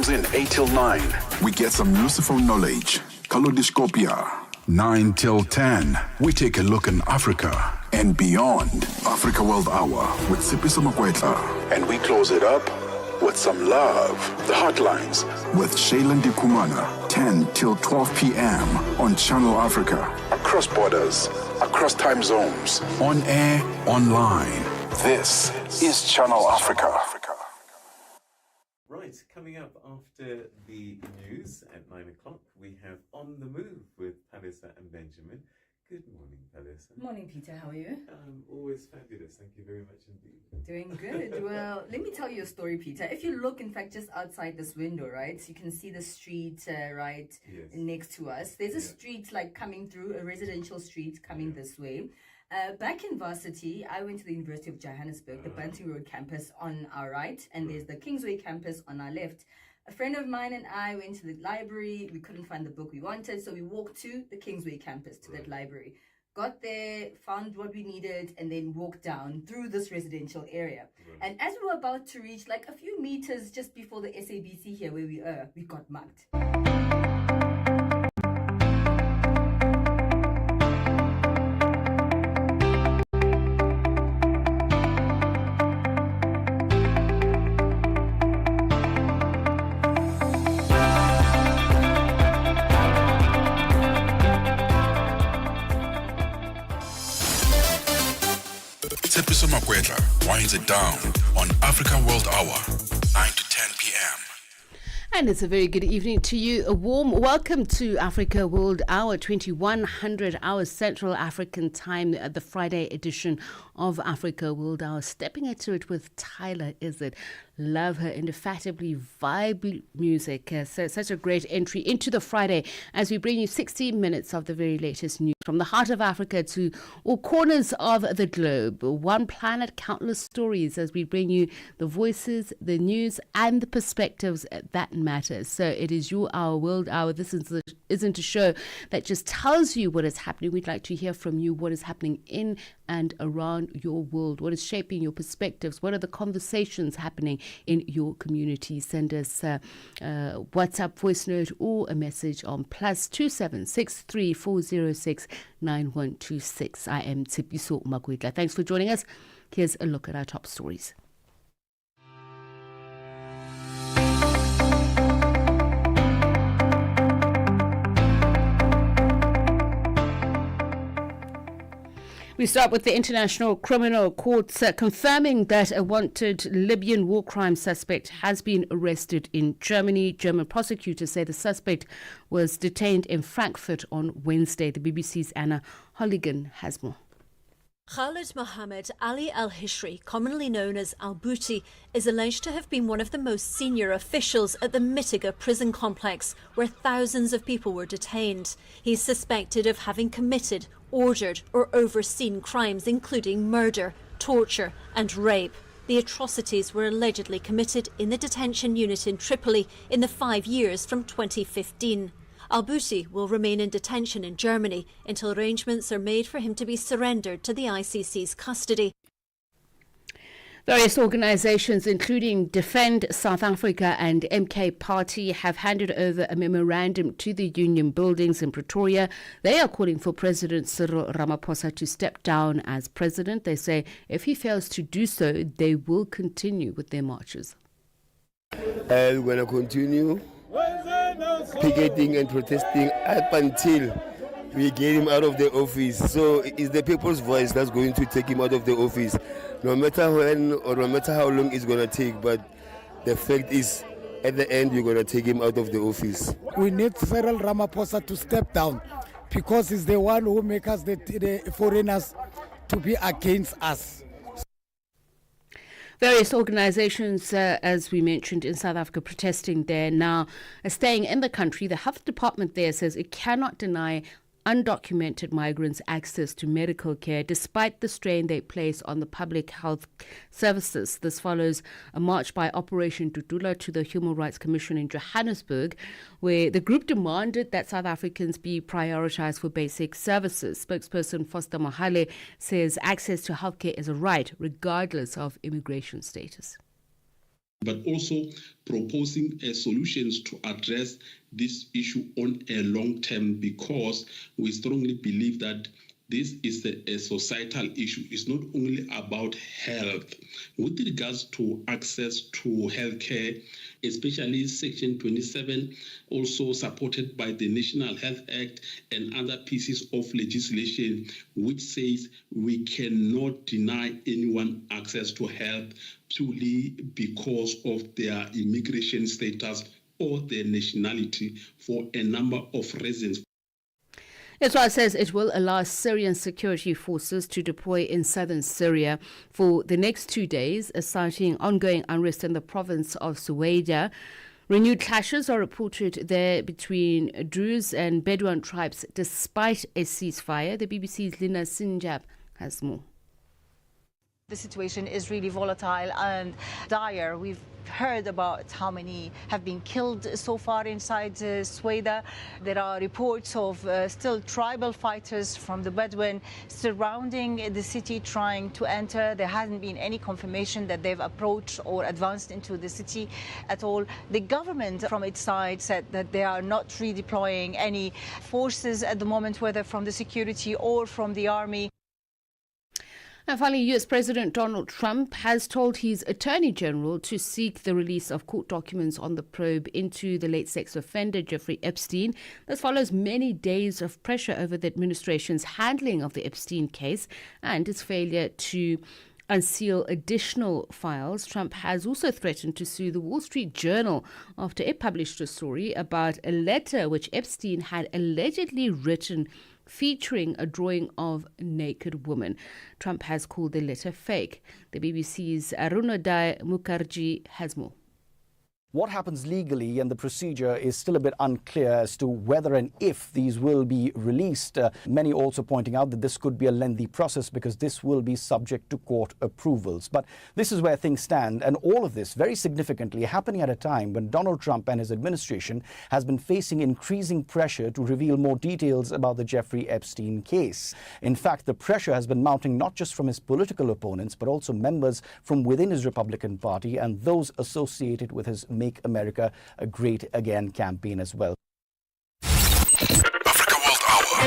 comes in 8 till 9. We get some useful knowledge. Kalodiscopia. 9 till 10. We take a look in Africa and beyond. Africa World Hour with Tsepiso Makwetla. And we close it up with some love. The Hotlines with Shailen Dikumana. 10 till 12 p.m. on Channel Africa. Across borders, across time zones. On air, online. This is Channel Africa. Right, coming up after the news at 9 o'clock, we have On the Move with Palisa and Benjamin. Good morning, Palisa. Morning, Peter. How are you? Always fabulous. Thank you very much indeed. Doing good. Well, let me tell you a story, Peter. If you look, in fact, just outside this window, right, you can see the street right next to us. There's a street coming through, a residential street coming this way. Back in varsity, I went to the University of Johannesburg, the Bunting Road campus on our right, and there's the Kingsway campus on our left. A friend of mine and I went to the library. We couldn't find the book we wanted, so we walked to the Kingsway campus, to that library. Got there, found what we needed, and then walked down through this residential area. And as we were about to reach, a few meters just before the SABC here where we are, we got mugged. Tsepiso Makwetla winds it down on Africa World Hour, 9 to 10 p.m. And it's a very good evening to you. A warm welcome to Africa World Hour, 2100 hours Central African Time, the Friday edition of Africa World Hour. Stepping into it with Tyler Izzard. Love her indefatigably vibey music. So such a great entry into the Friday as we bring you 60 minutes of the very latest news from the heart of Africa to all corners of the globe. One planet, countless stories as we bring you the voices, the news and the perspectives that matter. So it is our World Hour. This isn't a show that just tells you what is happening. We'd like to hear from you what is happening in and around your world, what is shaping your perspectives, what are the conversations happening in your community. Send us a WhatsApp voice note or a message on +27 63 406 9126. I am Tsepiso Makwetla. Thanks for joining us. Here's a look at our top stories. We start with the International Criminal Court confirming that a wanted Libyan war crime suspect has been arrested in Germany. German prosecutors say the suspect was detained in Frankfurt on Wednesday. The BBC's Anna Holligan has more. Khalid Mohammed Ali al-Hishri, commonly known as al-Bouti, is alleged to have been one of the most senior officials at the Mitiga prison complex, where thousands of people were detained. He's suspected of having committed, ordered or overseen crimes including murder, torture and rape. The atrocities were allegedly committed in the detention unit in Tripoli in the 5 years from 2015. Al-Bouti will remain in detention in Germany until arrangements are made for him to be surrendered to the ICC's custody. Various organizations, including Defend South Africa and MK Party, have handed over a memorandum to the union buildings in Pretoria. They are calling for President Cyril Ramaphosa to step down as president. They say if he fails to do so, they will continue with their marches. We're going to continue picketing and protesting up until we get him out of the office. So it's the people's voice that's going to take him out of the office, no matter when or no matter how long it's going to take. But the fact is, at the end, we're going to take him out of the office. We need Cyril Ramaphosa to step down because he's the one who makes us the foreigners to be against us. Various organizations, as we mentioned, in South Africa protesting there now, staying in the country. The health department there says it cannot deny undocumented migrants access to medical care despite the strain they place on the public health services. This follows a march by Operation Dudula to the Human Rights Commission in Johannesburg, where the group demanded that South Africans be prioritized for basic services. Spokesperson Foster Mahale says access to healthcare is a right regardless of immigration status. but also proposing solutions to address this issue on a long term, because we strongly believe that this is a societal issue. It's not only about health. With regards to access to healthcare, especially Section 27, also supported by the National Health Act and other pieces of legislation, which says we cannot deny anyone access to health purely because of their immigration status or their nationality for a number of reasons. Israel says it will allow Syrian security forces to deploy in southern Syria for the next 2 days, citing ongoing unrest in the province of Suwaida. Renewed clashes are reported there between Druze and Bedouin tribes despite a ceasefire. The BBC's Lina Sinjab has more. The situation is really volatile and dire. We've heard about how many have been killed so far inside Suwaida. There are reports of still tribal fighters from the Bedouin surrounding the city trying to enter. There hasn't been any confirmation that they've approached or advanced into the city at all. The government from its side said that they are not redeploying any forces at the moment, whether from the security or from the army. And finally, U.S. President Donald Trump has told his Attorney General to seek the release of court documents on the probe into the late sex offender Jeffrey Epstein. This follows many days of pressure over the administration's handling of the Epstein case and its failure to unseal additional files. Trump has also threatened to sue the Wall Street Journal after it published a story about a letter which Epstein had allegedly written featuring a drawing of a naked woman. Trump has called the letter fake. The BBC's Arunodai Mukherjee has more. What happens legally and the procedure is still a bit unclear as to whether and if these will be released. Many also pointing out that this could be a lengthy process because this will be subject to court approvals. But this is where things stand, and all of this very significantly happening at a time when Donald Trump and his administration has been facing increasing pressure to reveal more details about the Jeffrey Epstein case. In fact, the pressure has been mounting not just from his political opponents but also members from within his Republican Party and those associated with his Make America Great Again campaign as well. Africa World Hour.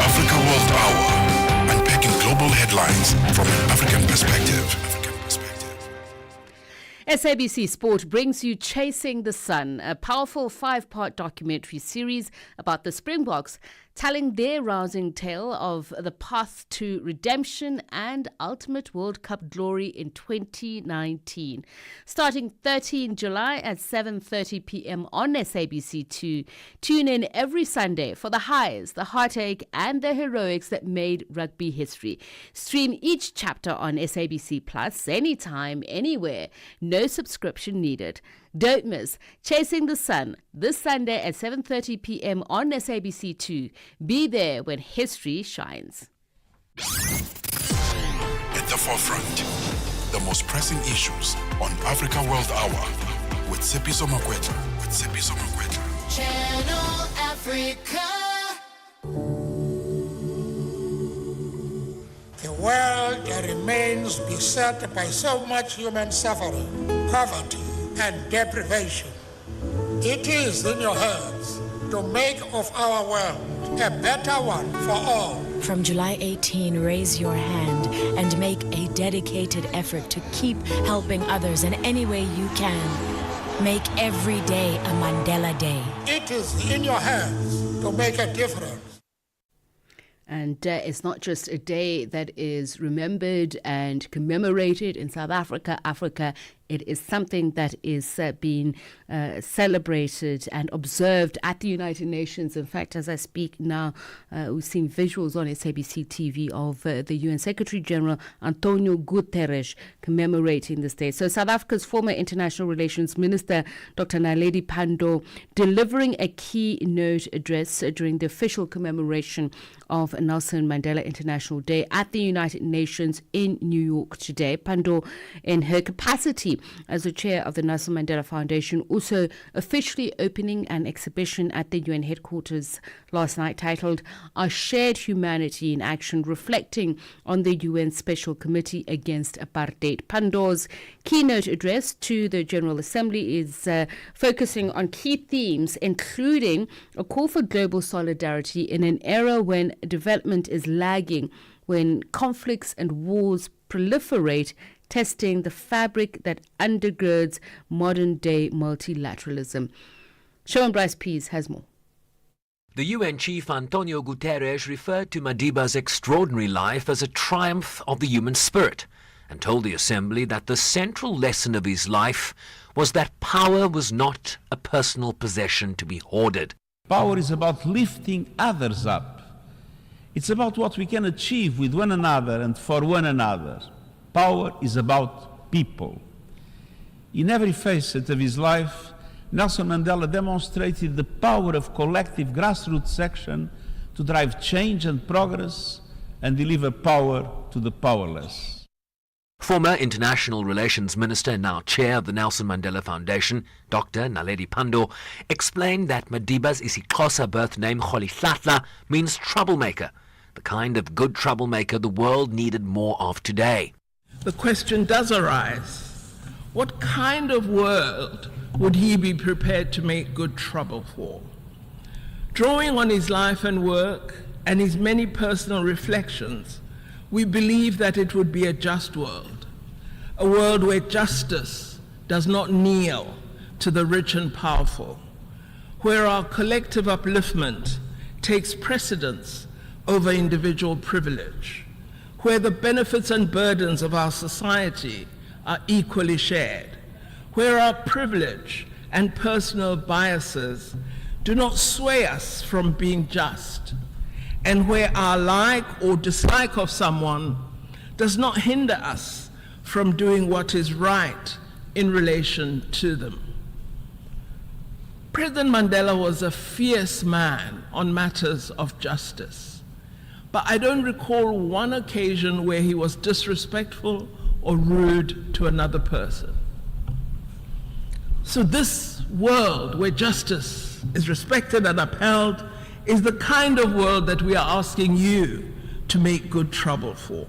Africa World Hour. Unpacking global headlines from an African perspective. SABC Sport brings you Chasing the Sun, a powerful 5-part documentary series about the Springboks, telling their rousing tale of the path to redemption and ultimate World Cup glory in 2019. Starting 13 July at 7:30 p.m. on SABC2. Tune in every Sunday for the highs, the heartache and the heroics that made rugby history. Stream each chapter on SABC Plus anytime, anywhere. No subscription needed. Don't miss Chasing the Sun this Sunday at 7:30 p.m. on SABC2. Be there when history shines. At the forefront, the most pressing issues on Africa World Hour with Tsepiso Makwetla. Channel Africa. A world that remains beset by so much human suffering, poverty, and deprivation. It is in your hands to make of our world a better one for all. From July 18, raise your hand and make a dedicated effort to keep helping others in any way you can. Make every day a Mandela Day. It is in your hands to make a difference. And it's not just a day that is remembered and commemorated in South Africa. It is something that is being celebrated and observed at the United Nations. In fact, as I speak now, we've seen visuals on SABC TV of the UN Secretary General Antonio Guterres commemorating this day. So South Africa's former International Relations Minister, Dr. Naledi Pandor, delivering a keynote address during the official commemoration of Nelson Mandela International Day at the United Nations in New York today. Pandor, in her capacity as the chair of the Nelson Mandela Foundation, also officially opening an exhibition at the UN headquarters last night titled Our Shared Humanity in Action, reflecting on the UN Special Committee Against Apartheid. Pando's keynote address to the General Assembly is focusing on key themes, including a call for global solidarity in an era when development is lagging, when conflicts and wars proliferate, testing the fabric that undergirds modern-day multilateralism. Sharon Bryce Pease has more. The UN chief Antonio Guterres referred to Madiba's extraordinary life as a triumph of the human spirit and told the Assembly that the central lesson of his life was that power was not a personal possession to be hoarded. Power is about lifting others up. It's about what we can achieve with one another and for one another. Power is about people. In every facet of his life, Nelson Mandela demonstrated the power of collective grassroots action to drive change and progress and deliver power to the powerless. Former International Relations Minister, now chair of the Nelson Mandela Foundation, Dr. Naledi Pandor, explained that Madiba's isiXhosa birth name Rolihlahla means troublemaker, the kind of good troublemaker the world needed more of today. The question does arise, what kind of world would he be prepared to make good trouble for? Drawing on his life and work and his many personal reflections, we believe that it would be a just world, a world where justice does not kneel to the rich and powerful, where our collective upliftment takes precedence over individual privilege, where the benefits and burdens of our society are equally shared, where our privilege and personal biases do not sway us from being just, and where our like or dislike of someone does not hinder us from doing what is right in relation to them. President Mandela was a fierce man on matters of justice, but I don't recall one occasion where he was disrespectful or rude to another person. So this world where justice is respected and upheld is the kind of world that we are asking you to make good trouble for.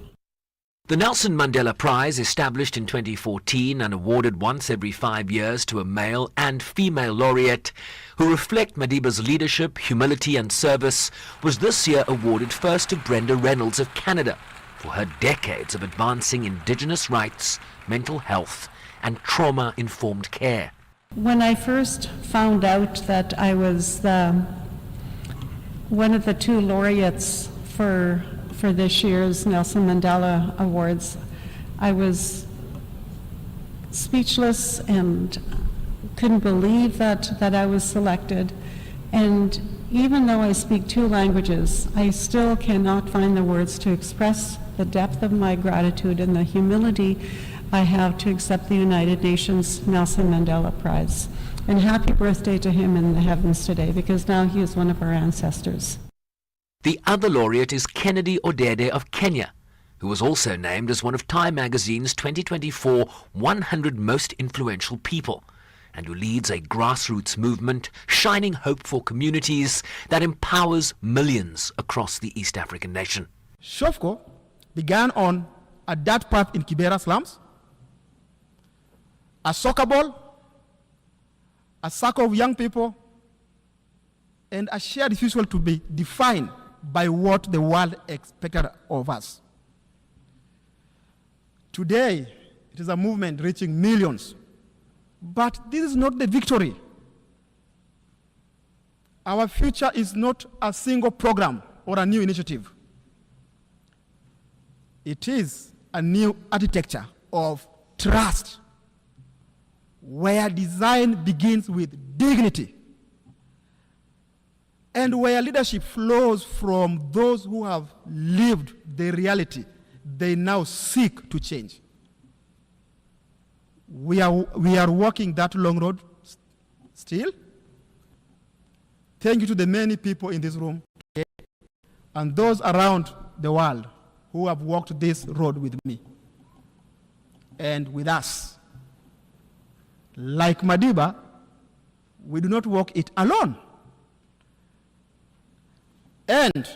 The Nelson Mandela Prize, established in 2014 and awarded once every 5 years to a male and female laureate who reflect Madiba's leadership, humility and service, was this year awarded first to Brenda Reynolds of Canada for her decades of advancing Indigenous rights, mental health and trauma-informed care. When I first found out that I was one of the two laureates for this year's Nelson Mandela Awards, I was speechless and couldn't believe that I was selected. And even though I speak 2 languages, I still cannot find the words to express the depth of my gratitude and the humility I have to accept the United Nations Nelson Mandela Prize. And happy birthday to him in the heavens today, because now he is one of our ancestors. The other laureate is Kennedy Odede of Kenya, who was also named as one of Time magazine's 2024 100 most influential people, and who leads a grassroots movement shining hope for communities that empowers millions across the East African nation. Shofco began on a dirt path in Kibera slums, a soccer ball, a circle of young people, and a shared refusal to be defined by what the world expected of us. Today, it is a movement reaching millions. But this is not the victory. Our future is not a single program or a new initiative. It is a new architecture of trust, where design begins with dignity, and where leadership flows from those who have lived the reality they now seek to change. We are walking that long road still. Thank you to the many people in this room and those around the world who have walked this road with me and with us. like Madiba, we do not walk it alone. And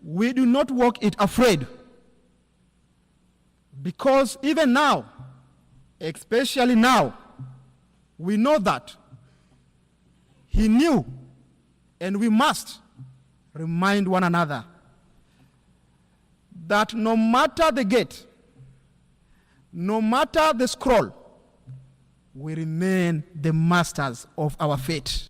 we do not walk it afraid. Because even now, especially now, we know that he knew, and we must remind one another that no matter the gate, no matter the scroll, we remain the masters of our fate.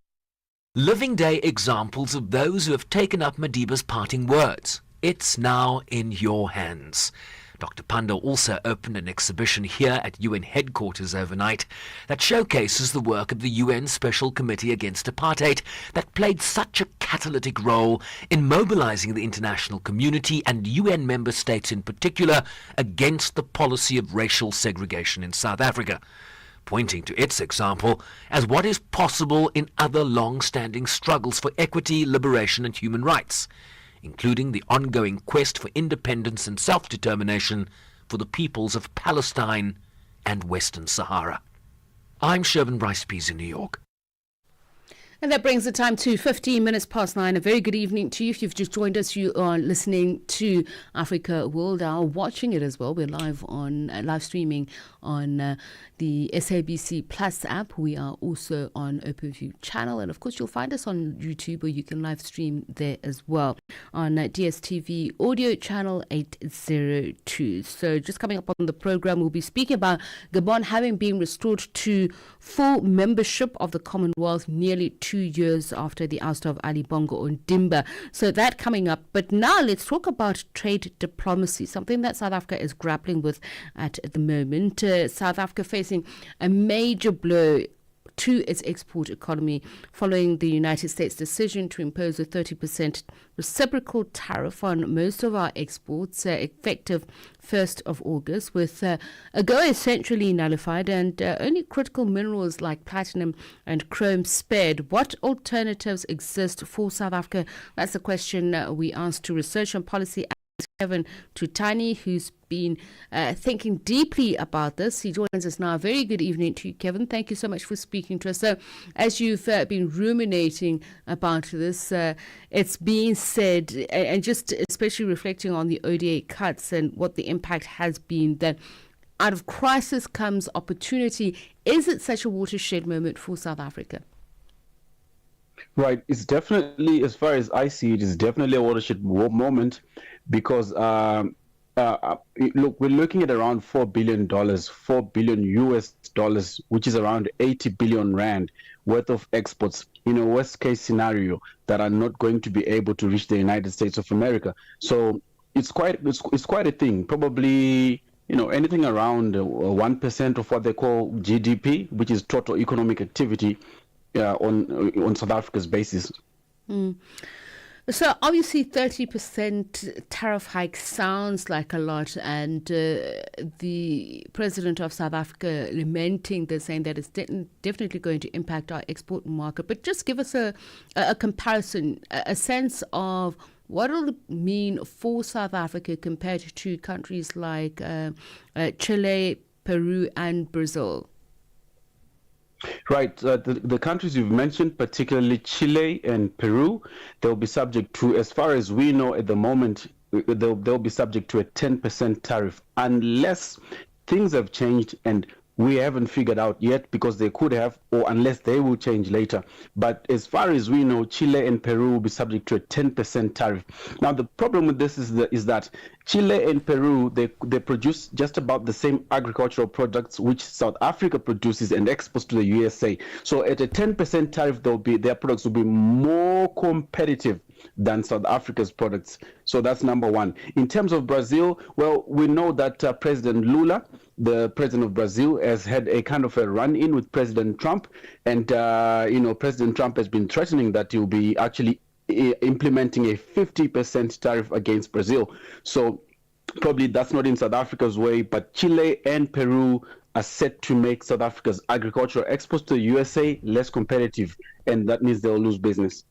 Living day examples of those who have taken up Madiba's parting words. It's now in your hands. Dr. Pandor also opened an exhibition here at UN headquarters overnight that showcases the work of the UN Special Committee Against Apartheid that played such a catalytic role in mobilizing the international community and UN member states in particular against the policy of racial segregation in South Africa, pointing to its example as what is possible in other long-standing struggles for equity, liberation and human rights, including the ongoing quest for independence and self-determination for the peoples of Palestine and Western Sahara. I'm Shervin Bryce-Pease in New York. And that brings the time to 15 minutes past 9. A very good evening to you. If you've just joined us, you are listening to Africa World Hour, watching it as well. We're live streaming on the SABC Plus app. We are also on OpenView channel. And of course, you'll find us on YouTube, where you can live stream there as well on DSTV audio channel 802. So just coming up on the program, we'll be speaking about Gabon having been restored to full membership of the Commonwealth nearly 2 years after the ouster of Ali Bongo Ondimba. So that coming up. But now let's talk about trade diplomacy, something that South Africa is grappling with at the moment. South Africa facing a major blow to its export economy following the United States decision to impose a 30% reciprocal tariff on most of our exports effective 1st of August, with AGOA essentially nullified and only critical minerals like platinum and chrome spared. What alternatives exist for South Africa? That's the question we asked to research and policy Kevin Tutani, who's been thinking deeply about this. He joins us now. Very good evening to you, Kevin. Thank you so much for speaking to us. So, as you've been ruminating about this, it's being said, and just especially reflecting on the ODA cuts and what the impact has been, that out of crisis comes opportunity. Is it such a watershed moment for South Africa? Right. It's definitely, as far as I see it, is definitely a watershed moment, because look, we're looking at around $4 billion US dollars, which is around 80 billion rand worth of exports in a worst case scenario that are not going to be able to reach the United States of America. So it's quite a thing. Probably, anything around 1% of what they call GDP, which is total economic activity, on South Africa's basis. So obviously 30% tariff hike sounds like a lot, and the president of South Africa lamenting this, saying that it's definitely going to impact our export market. But just give us a comparison, a sense of what will it mean for South Africa compared to countries like Chile, Peru and Brazil. Right. The countries you've mentioned, particularly Chile and Peru, they'll be subject to, as far as we know at the moment, they'll be subject to a 10% tariff unless things have changed, and we haven't figured out yet, because they could have, or unless they will change later. But as far as we know, Chile and Peru will be subject to a 10% tariff. Now, the problem with this is that Chile and Peru, they produce just about the same agricultural products which South Africa produces and exports to the USA. So at a 10% tariff, their products will be more competitive than South Africa's products. So that's number one. In terms of Brazil, well, we know that President Lula, the president of Brazil, has had a kind of a run-in with President Trump, and President Trump has been threatening that he'll be actually implementing a 50% tariff against Brazil. So probably that's not in South Africa's way, but Chile and Peru are set to make South Africa's agricultural exports to the USA less competitive, and that means they'll lose business.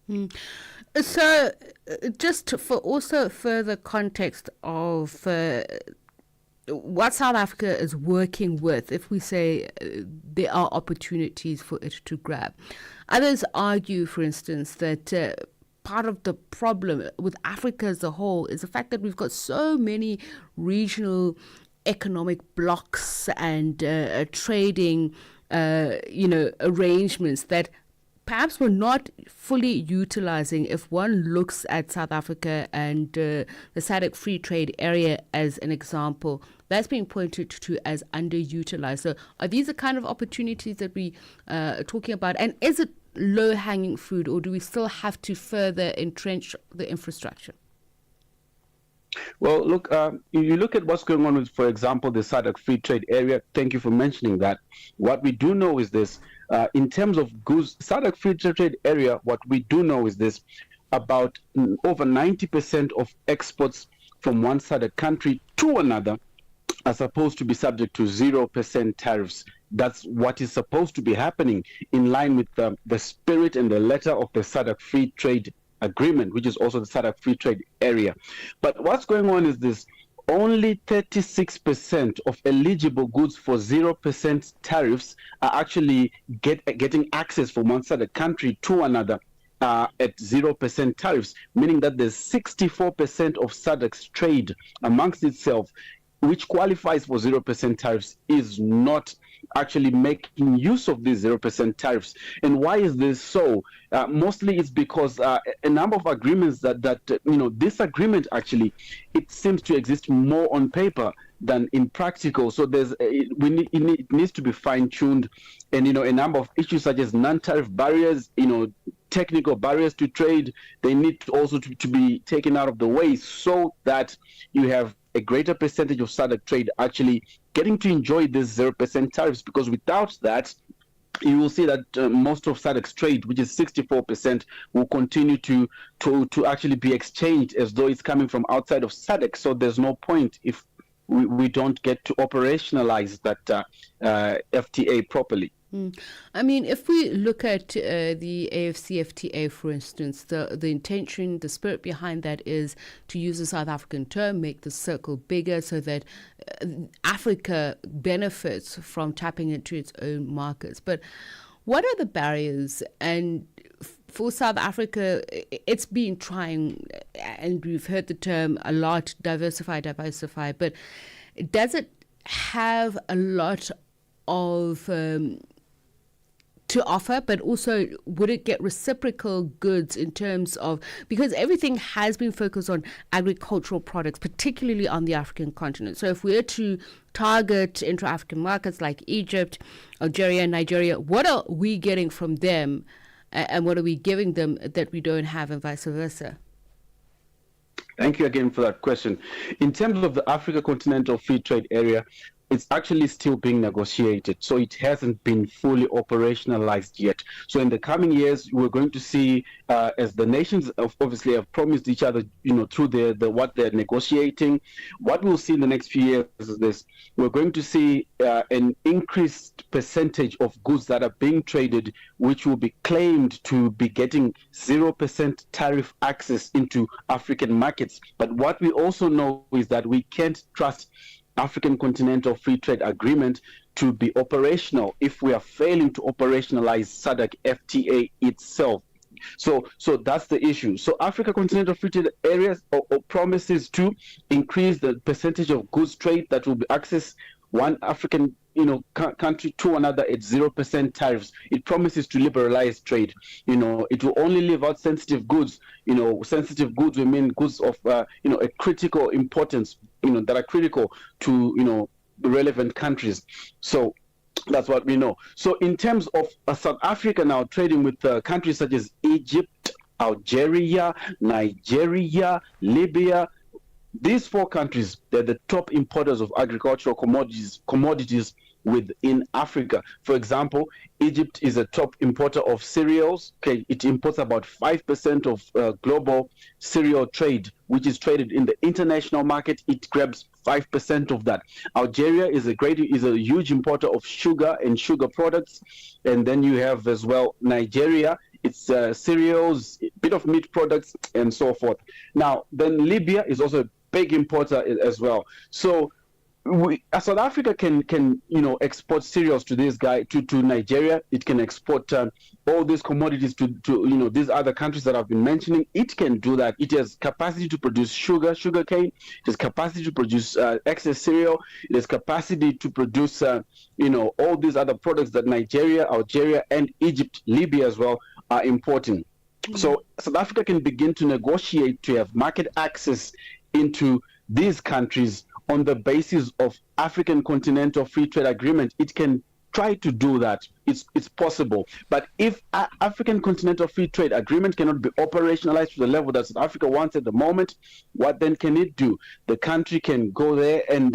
So just for also further context of what South Africa is working with, if we say there are opportunities for it to grab. Others argue, for instance, that part of the problem with Africa as a whole is the fact that we've got so many regional economic blocks and trading, arrangements that perhaps we're not fully utilizing. If one looks at South Africa and the SADC Free Trade Area as an example, that's being pointed to as underutilized. So are these the kind of opportunities that we are talking about? And is it low-hanging fruit, or do we still have to further entrench the infrastructure? Well, look, you look at what's going on with, for example, the SADC Free Trade Area. Thank you for mentioning that. What we do know is this. In terms of goods, SADC Free Trade Area, what we do know is this. About over 90% of exports from one SADC country to another are supposed to be subject to 0% tariffs. That's what is supposed to be happening in line with the spirit and the letter of the SADC Free Trade Agreement, which is also the SADC Free Trade Area. But what's going on is this. Only 36% of eligible goods for 0% tariffs are actually getting access from one SADC country to another at 0% tariffs, meaning that there's 64% of SADC's trade amongst itself, which qualifies for 0% tariffs, is not actually making use of these 0% tariffs. And why is this so? Mostly it's because a number of agreements this agreement actually, it seems to exist more on paper than in practical. So it needs to be fine-tuned, and a number of issues such as non-tariff barriers, technical barriers to trade, they need to also to be taken out of the way so that you have a greater percentage of SADC trade actually getting to enjoy these 0% tariffs, because without that, you will see that most of SADC's trade, which is 64%, will continue to actually be exchanged as though it's coming from outside of SADC. So there's no point if we don't get to operationalize that FTA properly. I mean, if we look at the AFCFTA, for instance, the intention, the spirit behind that is to use a South African term, make the circle bigger so that Africa benefits from tapping into its own markets. But what are the barriers? And for South Africa, it's been trying, and we've heard the term a lot, diversify, but does it have a lot of to offer, but also would it get reciprocal goods in terms of, because everything has been focused on agricultural products, particularly on the African continent. So if we're to target intra-African markets like Egypt, Algeria, Nigeria, what are we getting from them and what are we giving them that we don't have, and vice versa? Thank you again for that question. In terms of the Africa Continental Free Trade Area, it's actually still being negotiated, so it hasn't been fully operationalized yet. So in the coming years, we're going to see, as the nations obviously have promised each other, through the what they're negotiating, what we'll see in the next few years is this. We're going to see an increased percentage of goods that are being traded, which will be claimed to be getting 0% tariff access into African markets. But what we also know is that we can't trust African Continental Free Trade Agreement to be operational if we are failing to operationalize SADC FTA itself. So that's the issue. So Africa Continental Free Trade Areas promises to increase the percentage of goods trade that will be accessed one African country to another at 0% tariffs. It promises to liberalize trade. It will only leave out sensitive goods. Sensitive goods, we mean goods of a critical importance, that are critical to the relevant countries. So that's what we know. So in terms of South Africa now trading with countries such as Egypt, Algeria, Nigeria, Libya, these four countries, they're the top importers of agricultural commodities within Africa. For example, Egypt is a top importer of cereals. Okay, it imports about 5% of global cereal trade, which is traded in the international market. It grabs 5% of that. Algeria is a huge importer of sugar and sugar products, and then you have as well Nigeria. It's cereals, a bit of meat products, and so forth. Now, then Libya is also a big importer as well. So South Africa can export cereals to this guy to Nigeria. It can export all these commodities to these other countries that I've been mentioning. It can do that. It has capacity to produce sugarcane. It has capacity to produce excess cereal. It has capacity to produce all these other products that Nigeria, Algeria, and Egypt, Libya as well are importing. So South Africa can begin to negotiate to have market access into these countries on the basis of African Continental Free Trade Agreement. It can try to do that. It's possible. But if African Continental Free Trade Agreement cannot be operationalized to the level that South Africa wants at the moment, what then can it do? The country can go there and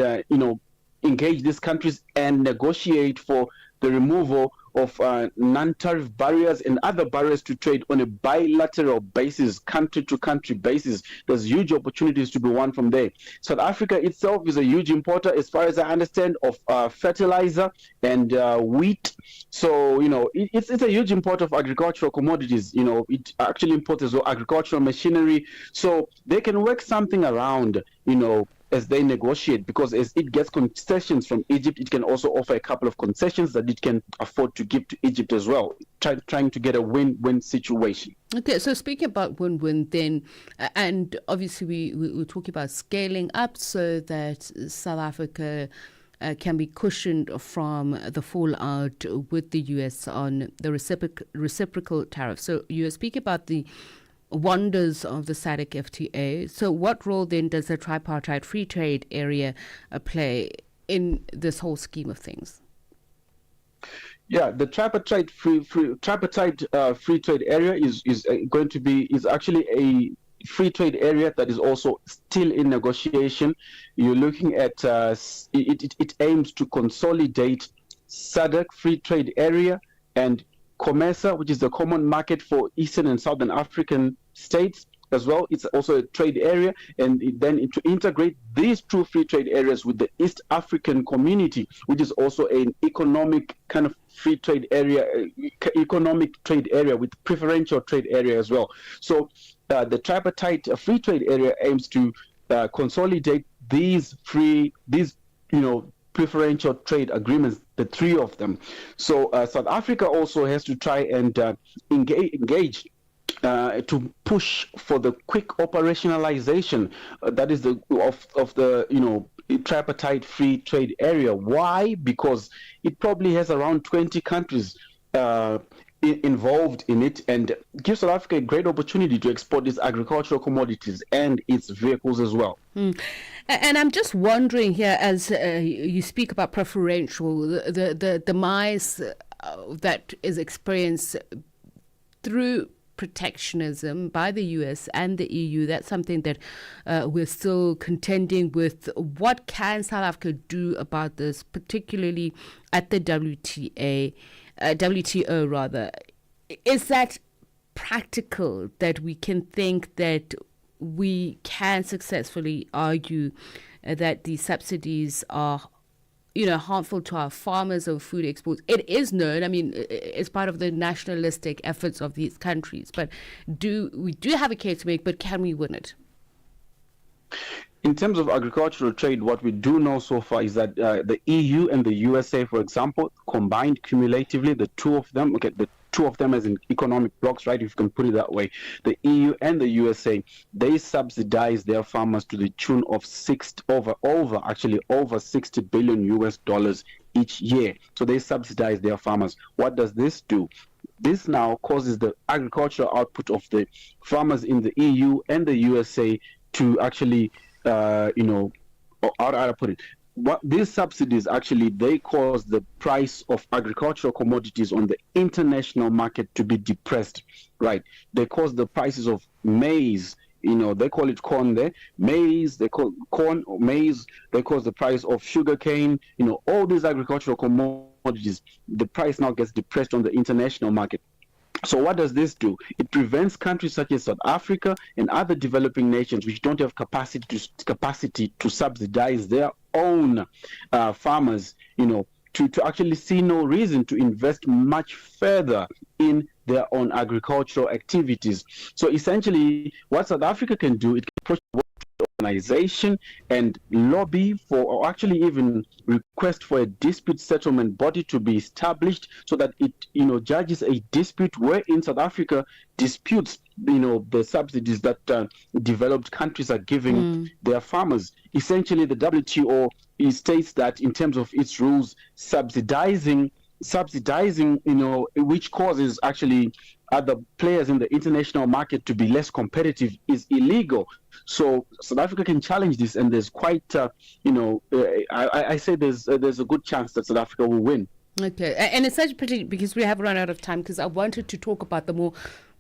engage these countries and negotiate for the removal of non-tariff barriers and other barriers to trade on a bilateral basis, country-to-country basis. There's huge opportunities to be won from there. South Africa itself is a huge importer, as far as I understand, of fertilizer and wheat. So, it's a huge importer of agricultural commodities. It actually imports as well agricultural machinery. So they can work something around, as they negotiate, because as it gets concessions from Egypt, it can also offer a couple of concessions that it can afford to give to Egypt as well, trying to get a win-win situation. Okay, so speaking about win-win then, and obviously we're talking about scaling up so that South Africa can be cushioned from the fallout with the US on the reciprocal tariff. So you're speaking about the wonders of the SADC FTA. So what role then does the tripartite free trade area play in this whole scheme of things? Yeah, the tripartite free trade area is actually a free trade area that is also still in negotiation. You're looking at it aims to consolidate SADC free trade area and COMESA, which is the common market for Eastern and Southern African states as well. It's also a trade area, and then to integrate these two free trade areas with the East African community, which is also an economic kind of free trade area, economic trade area with preferential trade area as well. So the tripartite free trade area aims to consolidate these preferential trade agreements, the three of them. So South Africa also has to try and engage to push for the quick operationalization that is of the tripartite free trade area. Why? Because it probably has around 20 countries involved in it, and gives South Africa a great opportunity to export its agricultural commodities and its vehicles as well. And I'm just wondering here, as you speak about preferential, the demise that is experienced through protectionism by the US and the EU, that's something that we're still contending with. What can South Africa do about this, particularly at the WTO rather? Is that practical, that we can think that we can successfully argue that these subsidies are harmful to our farmers of food exports? It is known, it's part of the nationalistic efforts of these countries, but we do have a case to make, but can we win it? In terms of agricultural trade, what we do know so far is that the EU and the USA, for example, combined cumulatively, the two of them as in economic blocks, right, if you can put it that way, the EU and the USA, they subsidize their farmers to the tune of over 60 billion US dollars each year. So they subsidize their farmers. What does this do? This now causes the agricultural output of the farmers in the EU and the USA to actually how do I put it? What these subsidies actually, they cause the price of agricultural commodities on the international market to be depressed, right? They cause the prices of maize, they call it corn there, maize, they call corn or maize, they cause the price of sugarcane, all these agricultural commodities, the price now gets depressed on the international market. So what does this do? It prevents countries such as South Africa and other developing nations which don't have capacity to subsidize their own farmers, to actually see no reason to invest much further in their own agricultural activities. So essentially, what South Africa can do, it can approach the organization and lobby for, or actually even request for a dispute settlement body to be established so that it, judges a dispute where in South Africa disputes, the subsidies that developed countries are giving their farmers. Essentially, the WTO states that in terms of its rules, subsidizing, which causes actually other players in the international market to be less competitive, is illegal. So South Africa can challenge this, and there's quite, I say there's a good chance that South Africa will win. Okay, and it's such a pity because we have run out of time, because I wanted to talk about the more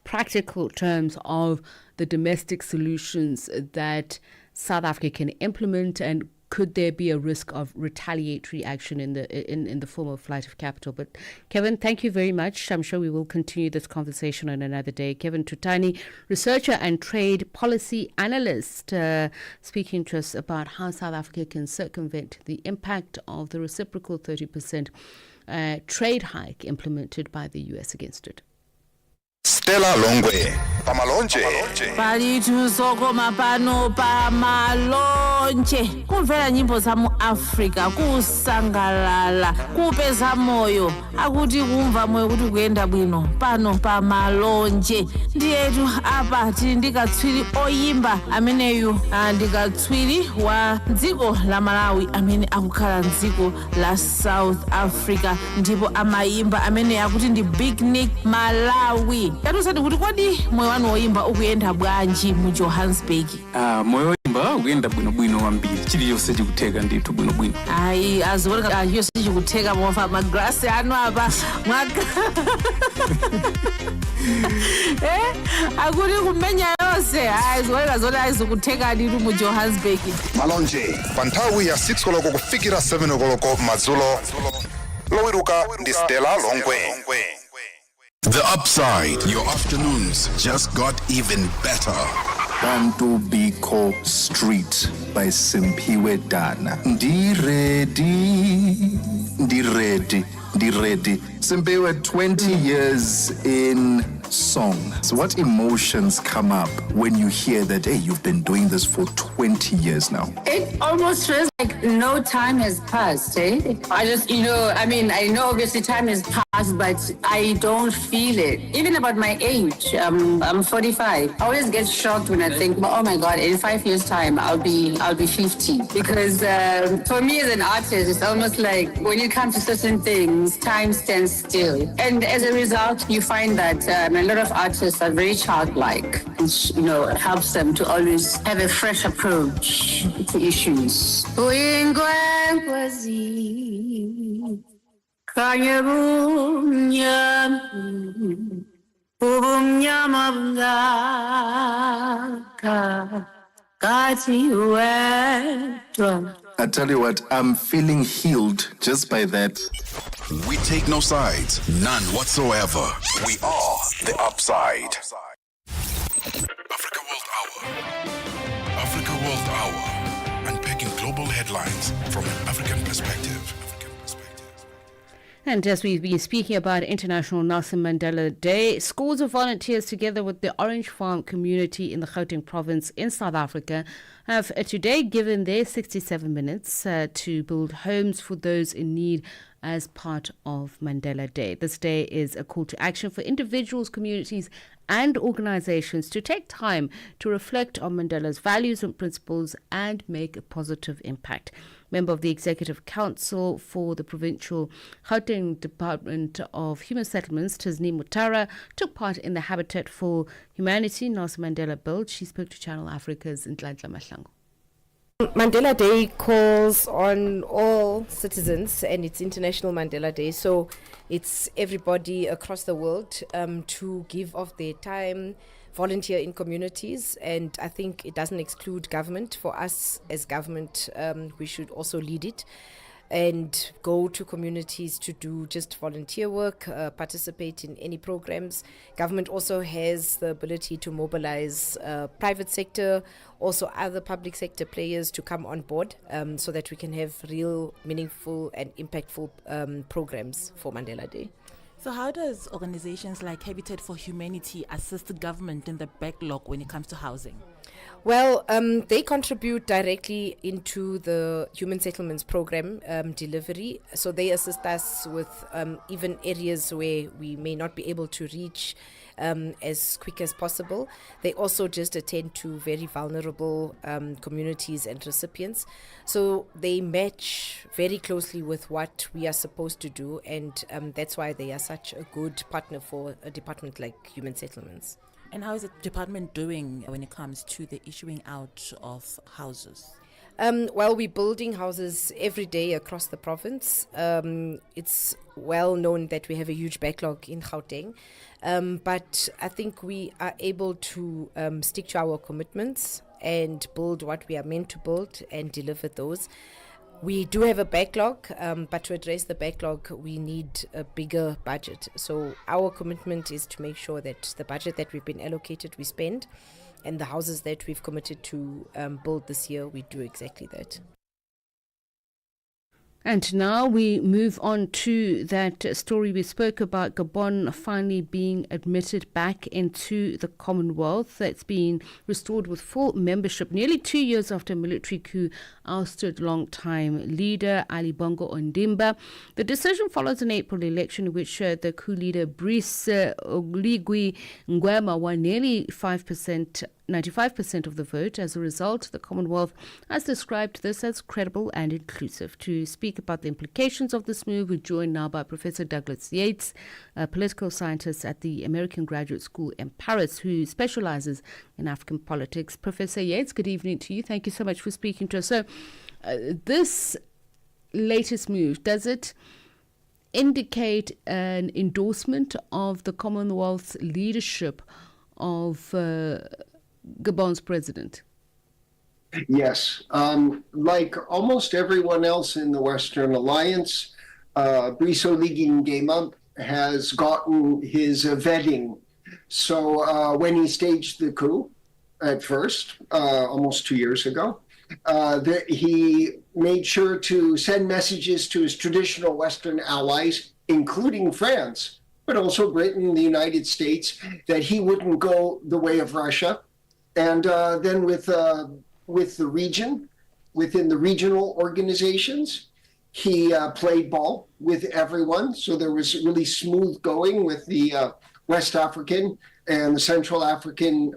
practical terms of the domestic solutions that South Africa can implement, and could there be a risk of retaliatory action in the form of flight of capital? But Kevin, thank you very much. I'm sure we will continue this conversation on another day. Kevin Tutani, researcher and trade policy analyst, speaking to us about how South Africa can circumvent the impact of the reciprocal 30% trade hike implemented by the US against it. Stella Longwe pamalonje palitu sokoma pano pamalonje kumvera nyimbo za mu Africa kusangalala kupeza moyo akuti kumva moyo kuti kuyenda bwino pano pamalonje ndiyetu apa tili ndikatswiri oyimba ameneyu ndikatswiri wa dziko la Malawi amene akukhala mdziko la South Africa ndipo amayimba amene akuti ndi Big Nick Malawi. Yatusati kuti kodi moyo wanu woyimba ukuyenda bwanji mu Johannesburg? Moyo woyimba ukuyenda bwino wambiri chiliyonse chikutheka ndithu bwino. Ayi aziwoneka chiliyonse chikutheka mofa magrasi anu apa akuti kumenya yonse aziwoneka zoti azikutheka ndithu mu Johannesburg. Malonje panthawi ya 6 koloko kufikira 7 koloko madzulo lowiruka ndi Stella Longwe. The Upside. Your afternoons just got even better. Bantu Biko Street by Simpiwe Dana. Ndi ready. Simpiwe, 20 years in song. So what emotions come up when you hear that, hey, you've been doing this for 20 years now? It almost feels like no time has passed, eh? I just, I know obviously time has passed, but I don't feel it. Even about my age, I'm 45. I always get shocked when I think, oh my God, in 5 years' time, I'll be 50. Because for me as an artist, it's almost like when it comes to certain things, time stands still. And as a result, you find that a lot of artists are very childlike. It helps them to always have a fresh approach to issues. I tell you what, I'm feeling healed just by that. We take no sides, none whatsoever. We are the Upside. Africa World Hour. Africa World Hour. Unpacking global headlines from an African perspective. And as we've been speaking about International Nelson Mandela Day, scores of volunteers together with the Orange Farm community in the Gauteng province in South Africa have today given their 67 minutes to build homes for those in need as part of Mandela Day. This day is a call to action for individuals, communities and organizations to take time to reflect on Mandela's values and principles and make a positive impact. Member of the Executive Council for the Provincial Gauteng Department of Human Settlements, Tasneem Mutara, took part in the Habitat for Humanity Nelson Mandela build. She spoke to Channel Africa's Nhlanhla Mahlangu. Mandela Day calls on all citizens, and it's International Mandela Day, so it's everybody across the world to give of their time, volunteer in communities, and I think it doesn't exclude government. For us as government, we should also lead it and go to communities to do just volunteer work, participate in any programs. Government also has the ability to mobilize private sector, also other public sector players to come on board so that we can have real, meaningful and impactful programs for Mandela Day. So how does organizations like Habitat for Humanity assist the government in the backlog when it comes to housing? Well, they contribute directly into the Human Settlements Program delivery. So they assist us with even areas where we may not be able to reach as quick as possible. They also just attend to very vulnerable communities and recipients. So they match very closely with what we are supposed to do, and that's why they are such a good partner for a department like Human Settlements. And how is the department doing when it comes to the issuing out of houses? Well, we're building houses every day across the province. It's well known that we have a huge backlog in Gauteng, but I think we are able to stick to our commitments and build what we are meant to build and deliver those. We do have a backlog, but to address the backlog, we need a bigger budget. So our commitment is to make sure that the budget that we've been allocated, we spend, and the houses that we've committed to build this year, we do exactly that. And now we move on to that story we spoke about, Gabon finally being admitted back into the Commonwealth. It's been restored with full membership nearly 2 years after a military coup ousted long-time leader Ali Bongo Ondimba. The decision follows an April election in which the coup leader Brice Oligui Nguema won nearly 95% of the vote. As a result, the Commonwealth has described this as credible and inclusive. To speak about the implications of this move, we're joined now by Professor Douglas Yates, a political scientist at the American Graduate School in Paris, who specializes in African politics. Professor Yates, good evening to you. Thank you so much for speaking to us. So, this latest move, does it indicate an endorsement of the Commonwealth's leadership of Gabon's president? Yes. Like almost everyone else in the Western Alliance, Brice Oligui Nguema has gotten his vetting. So when he staged the coup at first, almost 2 years ago, he made sure to send messages to his traditional Western allies, including France, but also Britain, the United States, that he wouldn't go the way of Russia. And then with the region, within the regional organizations, he played ball with everyone. So there was really smooth going with the West African and the Central African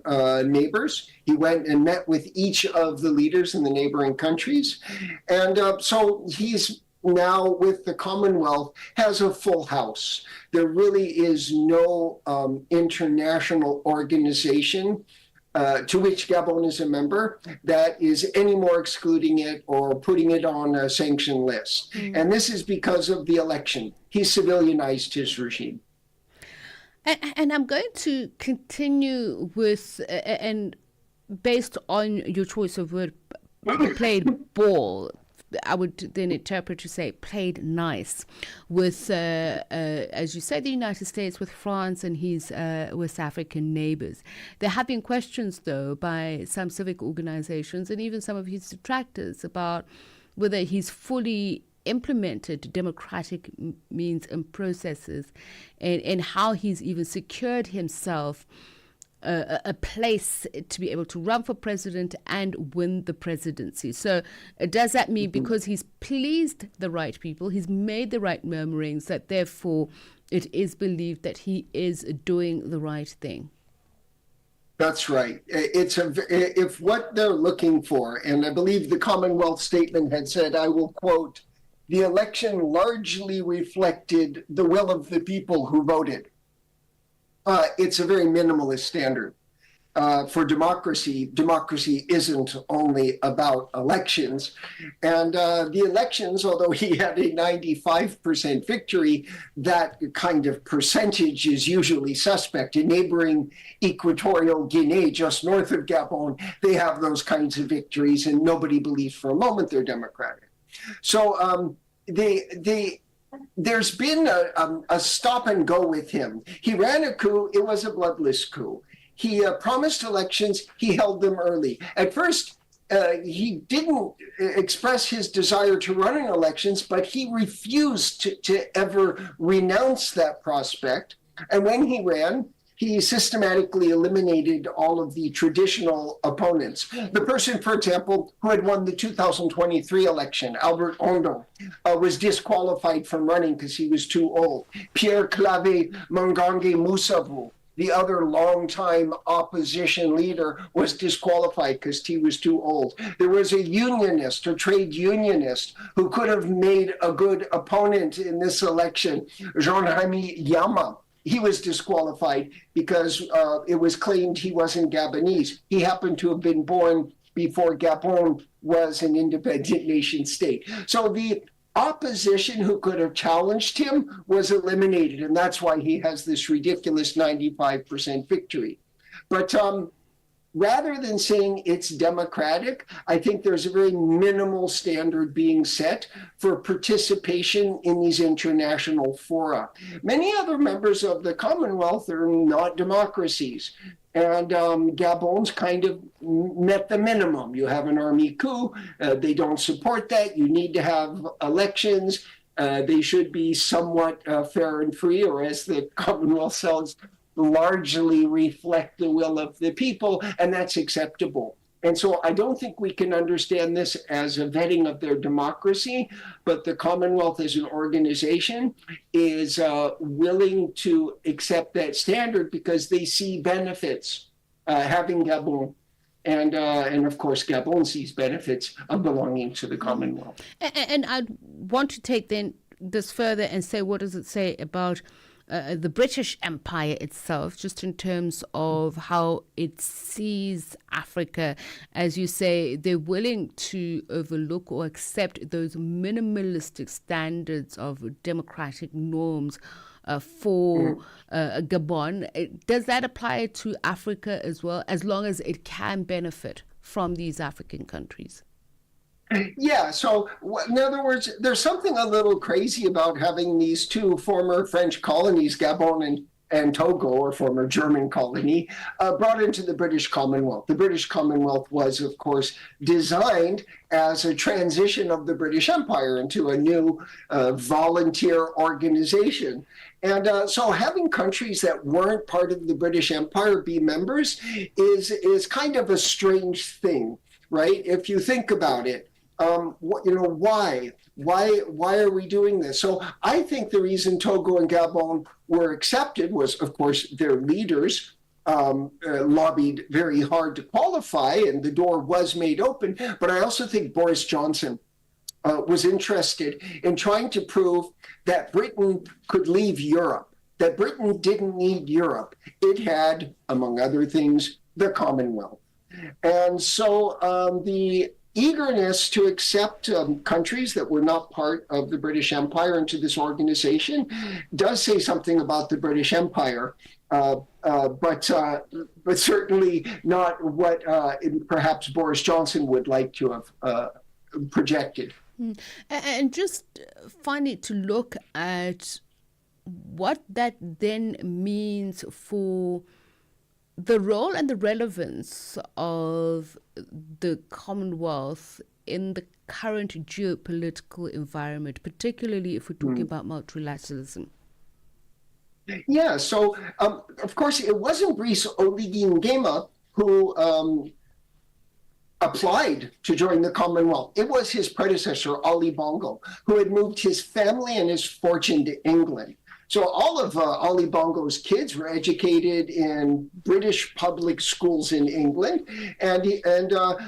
neighbors. He went and met with each of the leaders in the neighboring countries. And so he's now with the Commonwealth has a full house. There really is no international organization to which Gabon is a member that is any more excluding it or putting it on a sanction list. And this is because of the election. He civilianized his regime. And I'm going to continue with, and based on your choice of word, played ball, I would then interpret to say played nice with, as you said, the United States, with France and his West African neighbors. There have been questions, though, by some civic organizations and even some of his detractors about whether he's fully implemented democratic means and processes, and how he's even secured himself a place to be able to run for president and win the presidency. So does that mean because he's pleased the right people, he's made the right murmurings, that therefore it is believed that he is doing the right thing? That's right. If what they're looking for, and I believe the Commonwealth statement had said, I will quote, the election largely reflected the will of the people who voted. It's a very minimalist standard. For democracy, democracy isn't only about elections. And the elections, although he had a 95% victory, that kind of percentage is usually suspect. In neighboring Equatorial Guinea, just north of Gabon, they have those kinds of victories, and nobody believes for a moment they're democratic. So there's been a stop and go with him. He ran a coup. It was a bloodless coup. He promised elections. He held them early. At first, he didn't express his desire to run in elections, but he refused to ever renounce that prospect. And when he ran, he systematically eliminated all of the traditional opponents. The person, for example, who had won the 2023 election, Albert Ondo, was disqualified from running because he was too old. Pierre Clave Mangange Musavu, the other longtime opposition leader, was disqualified because he was too old. There was a unionist, a trade unionist, who could have made a good opponent in this election, Jean-Remy Yama. He was disqualified because it was claimed he wasn't Gabonese. He happened to have been born before Gabon was an independent nation state. So the opposition who could have challenged him was eliminated, and that's why he has this ridiculous 95% victory. But rather than saying it's democratic, I think there's a very minimal standard being set for participation in these international fora. Many other members of the Commonwealth are not democracies. And Gabon's kind of met the minimum. You have an army coup. They don't support that. You need to have elections. They should be somewhat fair and free, or as the Commonwealth says, largely reflect the will of the people, and that's acceptable. And so I don't think we can understand this as a vetting of their democracy, but the Commonwealth as an organization is willing to accept that standard because they see benefits having Gabon. And of course, Gabon sees benefits of belonging to the Commonwealth. And I want to take then this further and say, what does it say about the British Empire itself, just in terms of how it sees Africa? As you say, they're willing to overlook or accept those minimalistic standards of democratic norms for Gabon. Does that apply to Africa as well, as long as it can benefit from these African countries? Yeah, so in other words, there's something a little crazy about having these two former French colonies, Gabon and Togo, or former German colony, brought into the British Commonwealth. The British Commonwealth was, of course, designed as a transition of the British Empire into a new volunteer organization. And so having countries that weren't part of the British Empire be members is kind of a strange thing, right? If you think about it. Why are we doing this? So I think the reason Togo and Gabon were accepted was, of course, their leaders lobbied very hard to qualify, and the door was made open. But I also think Boris Johnson was interested in trying to prove that Britain could leave Europe, that Britain didn't need Europe. It had, among other things, the Commonwealth. And so the eagerness to accept countries that were not part of the British Empire into this organization does say something about the British Empire, but certainly not what perhaps Boris Johnson would like to have projected. And just finally, to look at what that then means for the role and the relevance of the Commonwealth in the current geopolitical environment, particularly if we're talking about multilateralism. Yeah, so of course it wasn't Brice Oligui Nguema who applied to join the Commonwealth. It was his predecessor, Ali Bongo, who had moved his family and his fortune to England. So all of Ali Bongo's kids were educated in British public schools in England.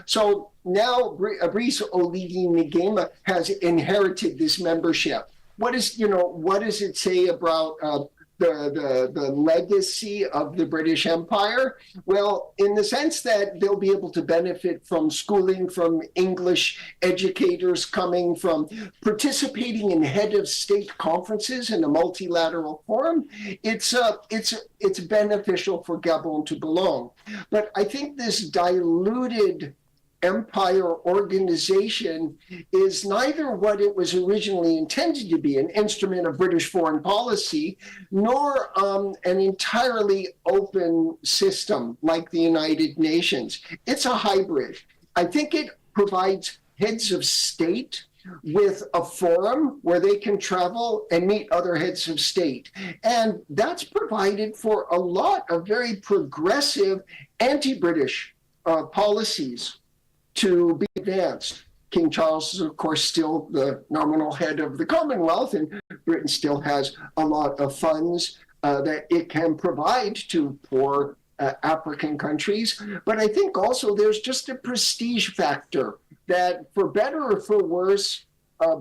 So now Brice Oligui Nguema has inherited this membership. What does it say about the legacy of the British Empire? Well, in the sense that they'll be able to benefit from schooling from English educators coming from participating in head of state conferences in a multilateral forum. It's beneficial for Gabon to belong. But I think this diluted empire organization is neither what it was originally intended to be, an instrument of British foreign policy, nor an entirely open system like the United Nations. It's a hybrid. I think it provides heads of state with a forum where they can travel and meet other heads of state. And that's provided for a lot of very progressive anti-British policies to be advanced. King Charles is, of course, still the nominal head of the Commonwealth, and Britain still has a lot of funds that it can provide to poor African countries. But I think also there's just a prestige factor that, for better or for worse,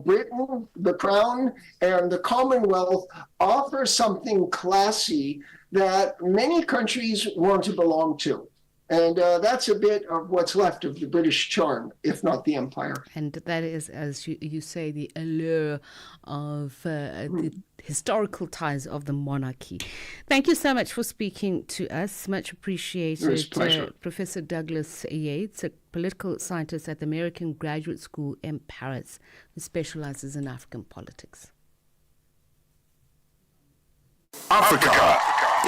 Britain, the Crown, and the Commonwealth offer something classy that many countries want to belong to. And that's a bit of what's left of the British charm, if not the empire. And that is, as you say, the allure of the historical ties of the monarchy. Thank you so much for speaking to us. Much appreciated. It was a pleasure. Professor Douglas Yates, a political scientist at the American Graduate School in Paris, who specializes in African politics. Africa.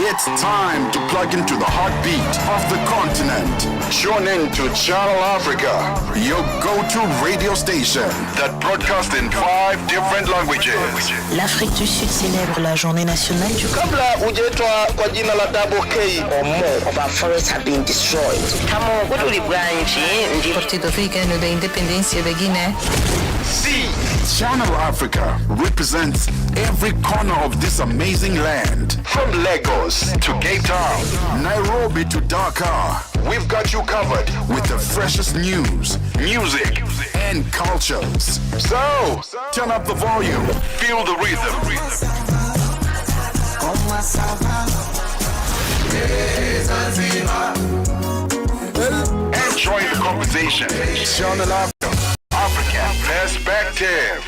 It's time to plug into the heartbeat of the continent. Tune in to Channel Africa, your go-to radio station that broadcasts in 5 different languages. L'Afrique du Sud célèbre la journée nationale du Kabla hujaitwa kwa jina la Double K or more of our forests have been destroyed. Partido Africano da Independência da Guiné. See, Channel Africa represents every corner of this amazing land. From Lagos to Cape Town, Nairobi to Dakar, we've got you covered with the freshest news, music, and cultures. So, turn up the volume, feel the rhythm. Enjoy the conversation. Channel Africa, African Perspective.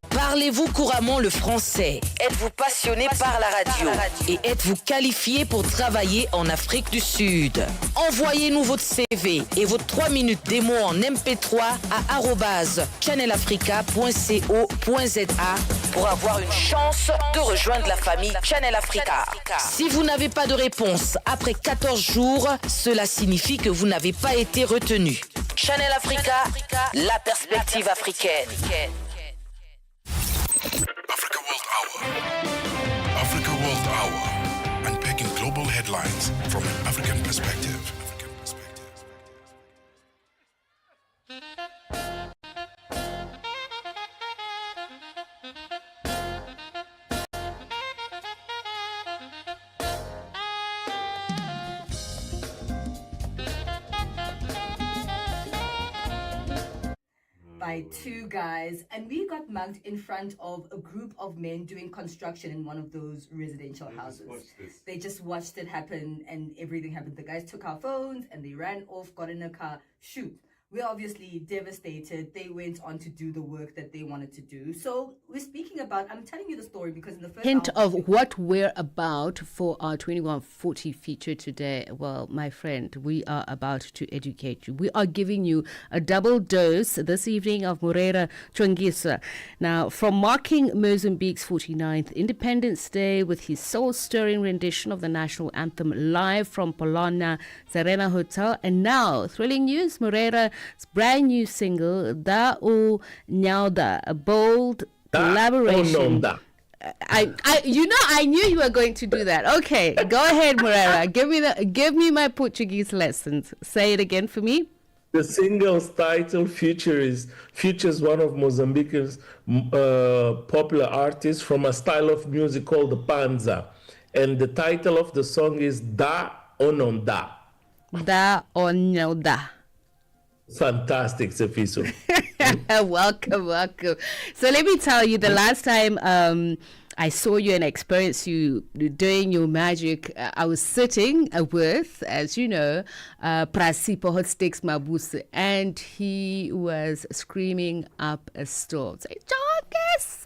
Parlez-vous couramment le français? Êtes-vous passionné par la radio? Et êtes-vous qualifié pour travailler en Afrique du Sud? Envoyez-nous votre CV et votre 3 minutes démo en MP3 à @channelafrica.co.za pour avoir une chance de rejoindre la famille Channel Africa. Si vous n'avez pas de réponse après 14 jours, cela signifie que vous n'avez pas été retenu. Channel Africa, la perspective africaine. Africa World Hour. Africa World Hour. Unpacking global headlines from an African perspective. By 2 guys, and we got mugged in front of a group of men doing construction in one of those residential houses. They just watched it happen, and everything happened. The guys took our phones and they ran off, got in a car, shoot. We're obviously devastated. They went on to do the work that they wanted to do. So we're speaking about, I'm telling you the story because in the first Hint hour, of what we're about for our 2140 feature today. Well, my friend, we are about to educate you. We are giving you a double dose this evening of Moreira Chongisa. Now, from marking Mozambique's 49th Independence Day with his soul-stirring rendition of the national anthem live from Polona Serena Hotel, and now, thrilling news, Moreira's brand new single, Da O Nyauda, a bold collaboration. I knew you were going to do that. Okay, go ahead, Moreira. Give me my Portuguese lessons. Say it again for me. The single's title features one of Mozambique's popular artists from a style of music called the Panza, and the title of the song is Da ou Não Dá. Da ou Não Dá. Fantastic, Tsepiso. Welcome. So let me tell you, the last time I saw you and experienced you doing your magic, I was sitting with, as you know, Prasipo Hot Sticks Mabuse, and he was screaming up a storm, saying, Chongisa!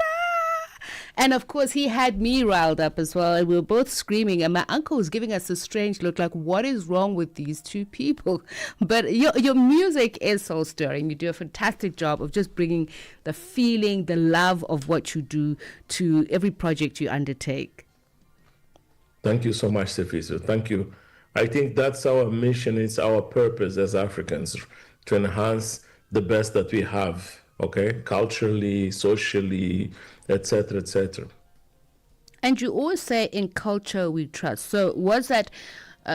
And of course, he had me riled up as well. And we were both screaming. And my uncle was giving us a strange look like, what is wrong with these two people? But your music is soul stirring. You do a fantastic job of just bringing the feeling, the love of what you do to every project you undertake. Thank you so much, Tsepiso. Thank you. I think that's our mission. It's our purpose as Africans to enhance the best that we have, okay, culturally, socially, etc., etc. And you always say in culture we trust. So was that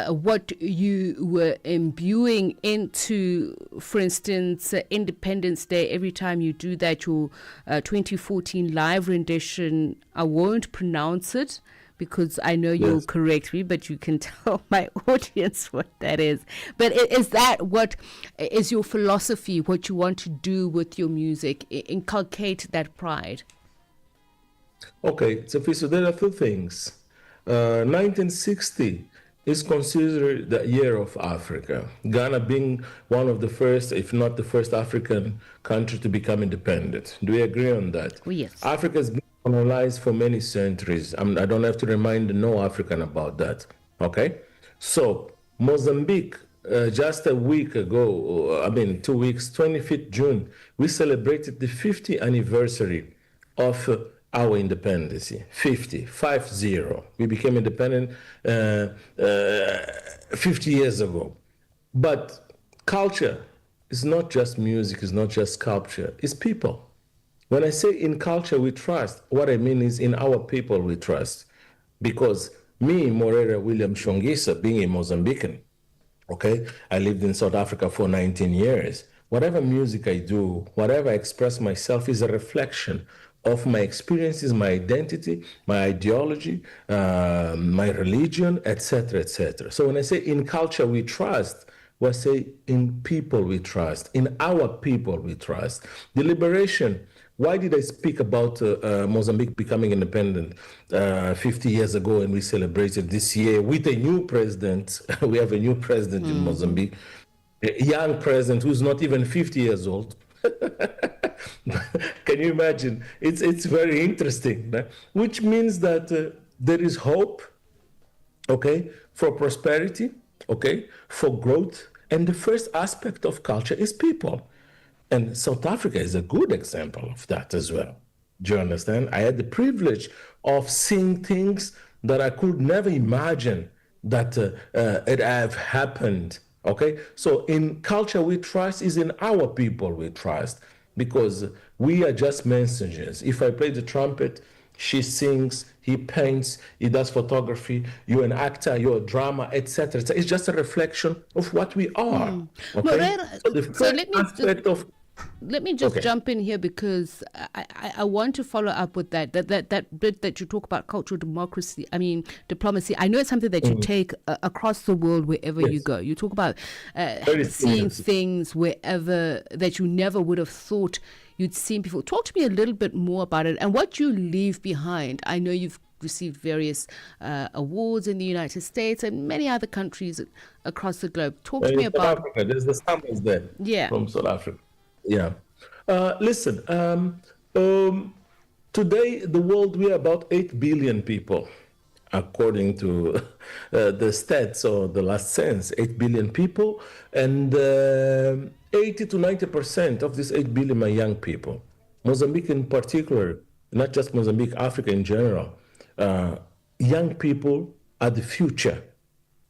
what you were imbuing into, for instance, Independence Day? Every time you do that, your 2014 live rendition, I won't pronounce it because I know you'll correct me, but you can tell my audience what that is. But is that what is your philosophy, what you want to do with your music, inculcate that pride? Okay, Tsepiso, there are two things. 1960 is considered the year of Africa. Ghana being one of the first, if not the first African country to become independent. Do we agree on that? Oh, yes. Africa has been colonized for many centuries. I don't have to remind no African about that. Okay? So, Mozambique, just a week ago, 2 weeks, 25th June, we celebrated the 50th anniversary of our independence. 50. We became independent 50 years ago. But culture is not just music, it's not just sculpture, it's people. When I say in culture we trust, what I mean is in our people we trust. Because me, Moreira William Shongisa, being a Mozambican, okay, I lived in South Africa for 19 years. Whatever music I do, whatever I express myself is a reflection of my experiences, my identity, my ideology, my religion, etc., etc. So when I say in culture we trust, I say in people we trust, in our people we trust. The liberation, why did I speak about Mozambique becoming independent 50 years ago, and we celebrated this year with a new president? We have a new president in Mozambique, a young president who's not even 50 years old. Can you imagine? It's very interesting, right? Which means that there is hope, okay, for prosperity, okay, for growth. And the first aspect of culture is people. And South Africa is a good example of that as well. Do you understand? I had the privilege of seeing things that I could never imagine that it have happened. Okay, so in culture we trust is in our people we trust, because we are just messengers. If I play the trumpet, she sings, he paints, he does photography, you're an actor, you're a drama, etc. It's just a reflection of what we are. Okay? Moreira, let me just jump in here, because I want to follow up with that bit that you talk about cultural diplomacy. I know it's something that you take across the world wherever you go. You talk about seeing things wherever that you never would have thought you'd seen before. Talk to me a little bit more about it and what you leave behind. I know you've received various awards in the United States and many other countries across the globe. Talk to me about South Africa. There's the summons there from South Africa. Yeah. Listen, today, the world, we are about 8 billion people, according to the stats or the last census, 8 billion people. And 80 to 90% of these 8 billion are young people. Mozambique in particular, not just Mozambique, Africa in general. Young people are the future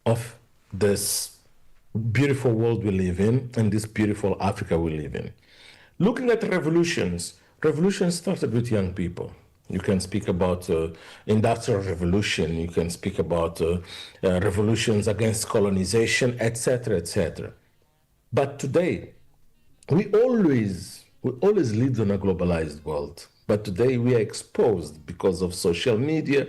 of this beautiful world we live in and this beautiful Africa we live in. Looking at revolutions started with young people. You can speak about industrial revolution, you can speak about revolutions against colonization, etc., etc. But today, we always lived in a globalized world. But today we are exposed because of social media,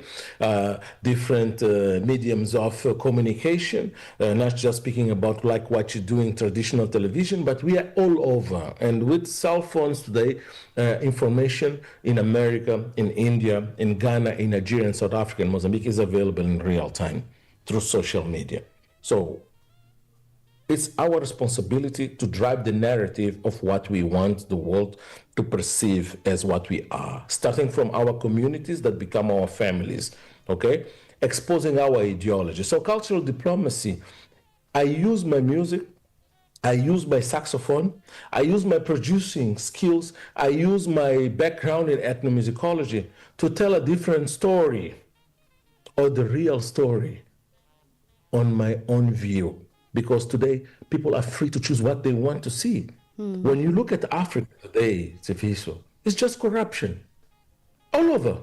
different mediums of communication, not just speaking about like what you do in traditional television, but we are all over. And with cell phones today, information in America, in India, in Ghana, in Nigeria, in South Africa, and Mozambique is available in real time through social media. So it's our responsibility to drive the narrative of what we want the world to perceive as what we are, starting from our communities that become our families, okay? Exposing our ideology. So cultural diplomacy, I use my music, I use my saxophone, I use my producing skills, I use my background in ethnomusicology to tell a different story, or the real story, on my own view. Because today, people are free to choose what they want to see. When you look at Africa today, Tsepiso, it's just corruption all over.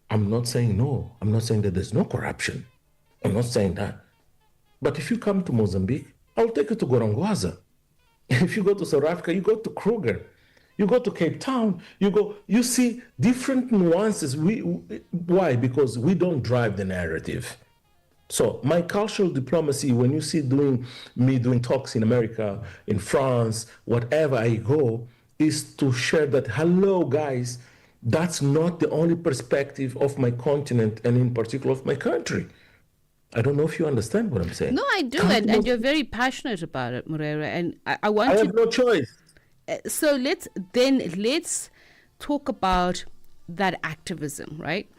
I'm not saying no. I'm not saying that there's no corruption. I'm not saying that. But if you come to Mozambique, I'll take you to Gorongwaza. If you go to South Africa, you go to Kruger. You go to Cape Town, you see different nuances. Why? Because we don't drive the narrative. So my cultural diplomacy, when you see me doing talks in America, in France, whatever I go, is to share that, hello guys, that's not the only perspective of my continent and in particular of my country. I don't know if you understand what I'm saying. No, I do, and you're very passionate about it, Moreira. And I want I have no choice. So let's talk about that activism, right?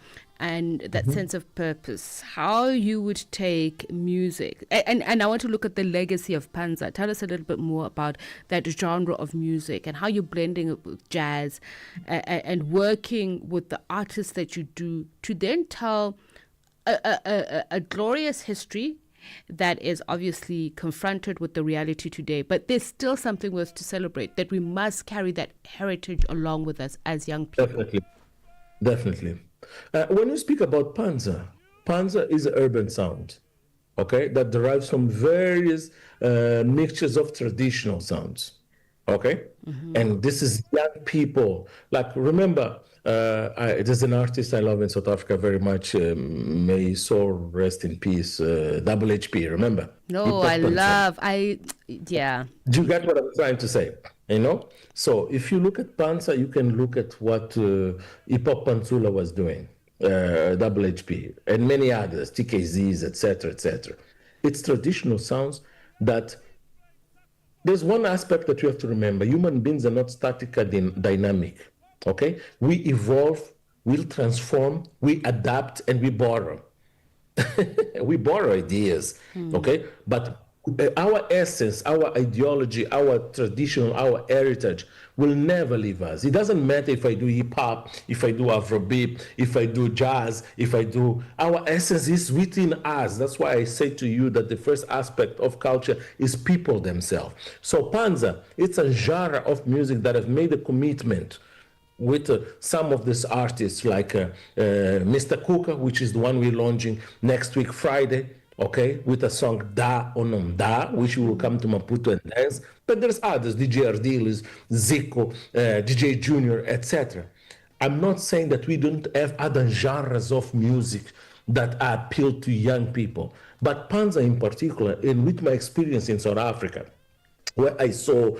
And that sense of purpose, how you would take music. And I want to look at the legacy of Panza. Tell us a little bit more about that genre of music and how you're blending it with jazz and working with the artists that you do to then tell a glorious history that is obviously confronted with the reality today, but there's still something worth to celebrate, that we must carry that heritage along with us as young people. Definitely. When you speak about Panza is an urban sound, okay, that derives from various mixtures of traditional sounds, okay? And this is young people. Like, remember, there's an artist I love in South Africa very much. May his soul rest in peace. Double HP, remember? No, yeah. Do you get what I'm trying to say? You know? So if you look at Panza, you can look at what Hip Hop Pantsula was doing, Double HP, and many others, TKZs, etc., etc. It's traditional sounds that there's one aspect that you have to remember. Human beings are not static and dynamic. Okay, we evolve, we'll transform, we adapt, and we borrow. We borrow ideas, okay? But our essence, our ideology, our tradition, our heritage will never leave us. It doesn't matter if I do hip hop, if I do Afrobeat, if I do jazz, our essence is within us. That's why I say to you that the first aspect of culture is people themselves. So Panza, it's a genre of music that has made a commitment with some of these artists like Mr. Kuka, which is the one we're launching next week, Friday, okay, with a song Da Onom Da, which will come to Maputo and dance. But there's others, DJ Ardiles, Zico, DJ Junior, etc. I'm not saying that we don't have other genres of music that appeal to young people. But Panza in particular, and with my experience in South Africa, where I saw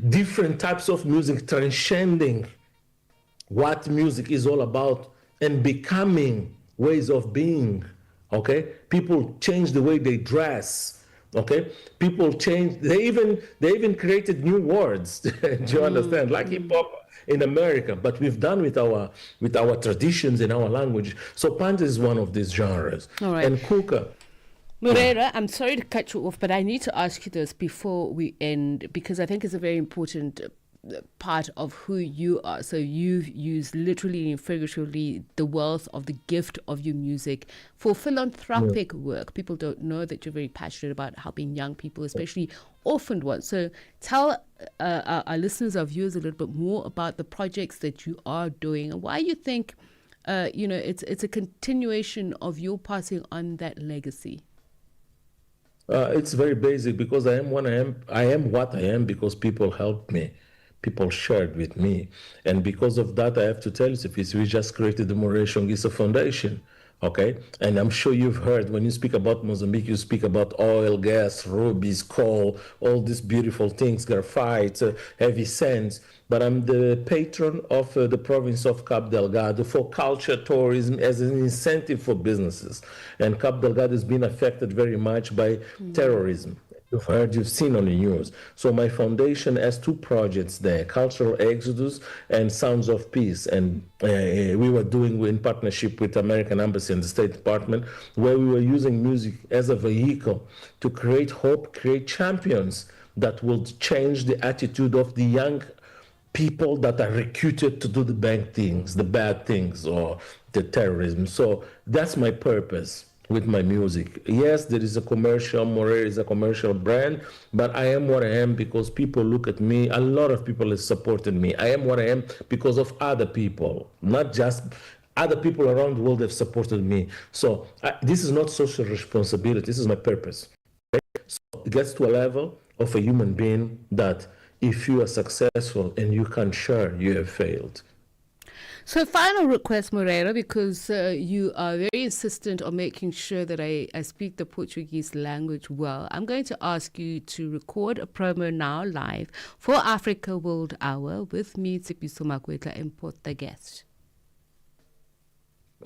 different types of music transcending what music is all about and becoming ways of being, okay? People change the way they dress, okay? People change, they even created new words, do you understand? Like hip hop in America, but we've done with our traditions and our language. So Panza is one of these genres. All right. And Kuka, Moreira, I'm sorry to cut you off, but I need to ask you this before we end, because I think it's a very important part of who you are. So you've used literally and figuratively the wealth of the gift of your music for philanthropic work. People don't know that you're very passionate about helping young people, especially orphaned ones. So tell our listeners, our viewers, a little bit more about the projects that you are doing and why you think it's a continuation of your passing on that legacy. It's very basic, because I am what I am because people helped me. People shared with me. And because of that, I have to tell you, we just created the Moreira Shongisa Foundation. Okay, and I'm sure you've heard, when you speak about Mozambique, you speak about oil, gas, rubies, coal, all these beautiful things, graphite, heavy sands. But I'm the patron of the province of Cabo Delgado for culture tourism as an incentive for businesses. And Cabo Delgado has been affected very much by terrorism. You've heard, you've seen on the news. So my foundation has two projects there, Cultural Exodus and Sounds of Peace. And we were doing in partnership with American Embassy and the State Department, where we were using music as a vehicle to create hope, create champions that will change the attitude of the young people that are recruited to do the bad things, or the terrorism. So that's my purpose. with my music. Yes, there is a commercial, Morera is a commercial brand, but I am what I am because people look at me. A lot of people have supported me. I am what I am because of other people, not just other people around the world have supported me. So this is not social responsibility. This is my purpose. Okay? So it gets to a level of a human being that if you are successful and you can't share, you have failed. So final request, Morera, because you are very insistent on making sure that I speak the Portuguese language well. I'm going to ask you to record a promo now live for Africa World Hour with me, Tsepiso Makwetla, in Portuguese.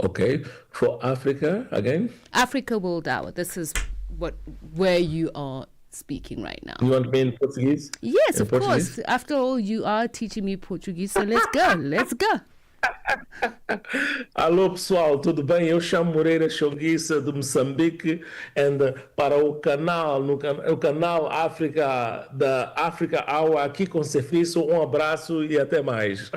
Okay, for Africa again? Africa World Hour. This is where you are speaking right now. You want me in Portuguese? Yes, of course. After all, you are teaching me Portuguese, so let's go. Let's go. Alô pessoal, tudo bem? Eu chamo Moreira Choguissa de Moçambique e para o canal África da Africa Hour aqui com Tsepiso, abraço e até mais.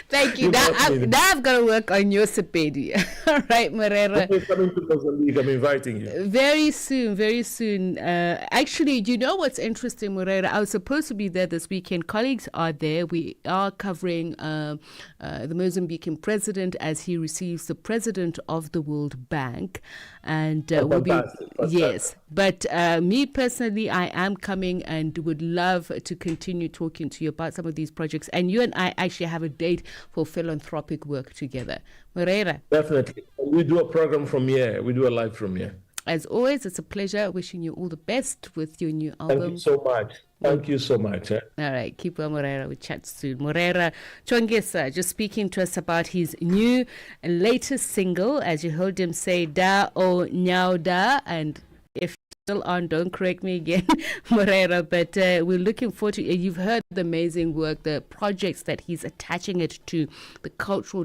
Thank you. Now I've got to work on your Sepedi. All right, Morera. You're coming to Mozambique. I'm inviting you. Very soon, very soon. Actually, you know what's interesting, Morera? I was supposed to be there this weekend. Colleagues are there. We are covering the Mozambican president as he receives the president of the World Bank. And we'll be, yes. But me personally, I am coming and would love to continue talking to you about some of these projects. And you and I actually have a date for philanthropic work together. Morera. Definitely. We do a program from here. We do a live from here. As always, it's a pleasure. Wishing you all the best with your new album. Thank you so much. Thank you so much. All right. Keep well, Morera. We'll chat soon. Morera Chongesa just speaking to us about his new and latest single, as you heard him say, Da O Nyao Da. And if still on, don't correct me again, Morera, but we're looking forward to it. You've heard the amazing work, the projects that he's attaching it to, the cultural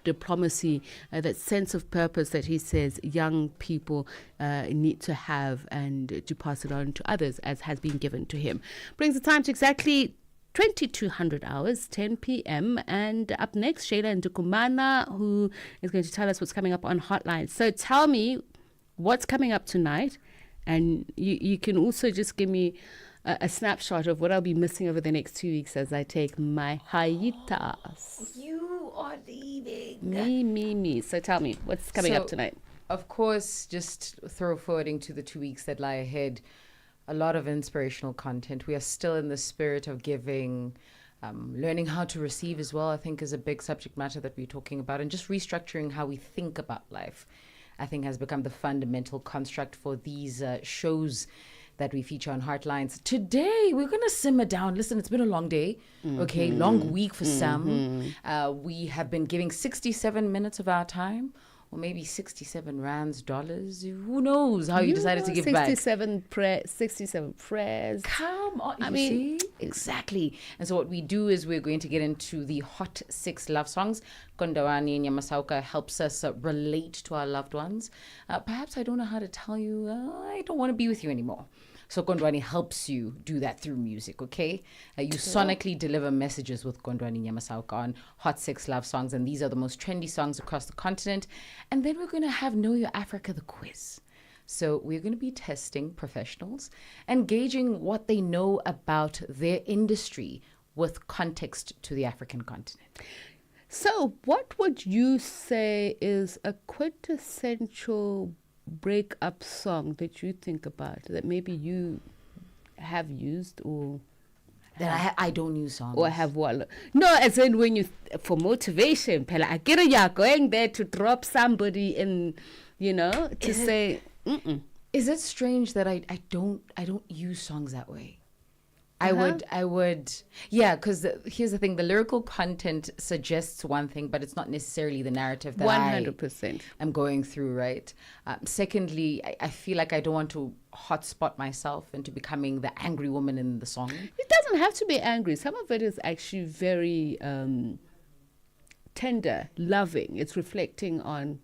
diplomacy, that sense of purpose that he says young people need to have and to pass it on to others, as has been given to him. Brings the time to exactly 2200 hours, 10 p.m. And up next, Shayla Ndukumana, who is going to tell us what's coming up on Hotline. So tell me what's coming up tonight. And you can also just give me a snapshot of what I'll be missing over the next 2 weeks as I take my hiatus. You are leaving. Me. So tell me, what's coming up tonight? Of course, just forwarding to the 2 weeks that lie ahead, a lot of inspirational content. We are still in the spirit of giving, learning how to receive as well, I think is a big subject matter that we're talking about, and just restructuring how we think about life, I think has become the fundamental construct for these shows that we feature on Heartlines. Today, we're going to simmer down. Listen, it's been a long day, okay? Long week for some. We have been giving 67 minutes of our time, or maybe 67 rands, dollars. Who knows how you decided to give 67 back. 67 prayers. Come on, see? Exactly. And so what we do is we're going to get into the Hot 6 love songs. Kondawani Nyamasauka helps us relate to our loved ones. Perhaps I don't know how to tell you, I don't want to be with you anymore. So Kondwani helps you do that through music, okay? You sonically deliver messages with Kondwani Nyamasauka on Hot 6 love songs, and these are the most trendy songs across the continent. And then we're going to have Know Your Africa, the quiz. So we're going to be testing professionals and gauging what they know about their industry with context to the African continent. So what would you say is a quintessential break-up song that you think about that maybe you have used or that I don't use songs or have what? No, as in when you for motivation, Pella, I get you're going there to drop somebody and to say. Is it strange that I don't use songs that way? I would, yeah, because here's the thing, the lyrical content suggests one thing, but it's not necessarily the narrative that 100%. I'm going through, right? Secondly, I feel like I don't want to hotspot myself into becoming the angry woman in the song. It doesn't have to be angry. Some of it is actually very tender, loving. It's reflecting on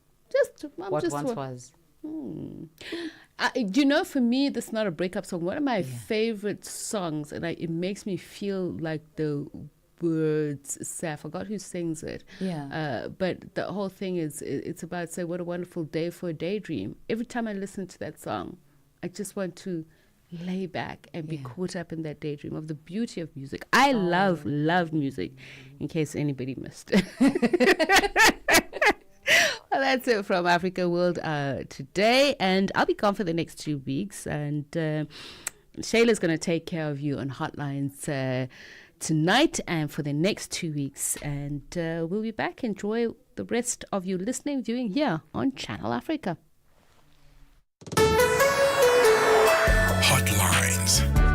what once was. For me, this is not a breakup song. One of my favorite songs, and it makes me feel like the words say. I forgot who sings it. Yeah. But the whole thing is, it's about, say, what a wonderful day for a daydream. Every time I listen to that song, I just want to lay back and be caught up in that daydream of the beauty of music. I love music, in case anybody missed. Well, that's it from Africa World today, and I'll be gone for the next 2 weeks, and Shayla's going to take care of you on hotlines tonight and for the next 2 weeks, and we'll be back. Enjoy the rest of your listening, viewing here on Channel Africa. Hotlines.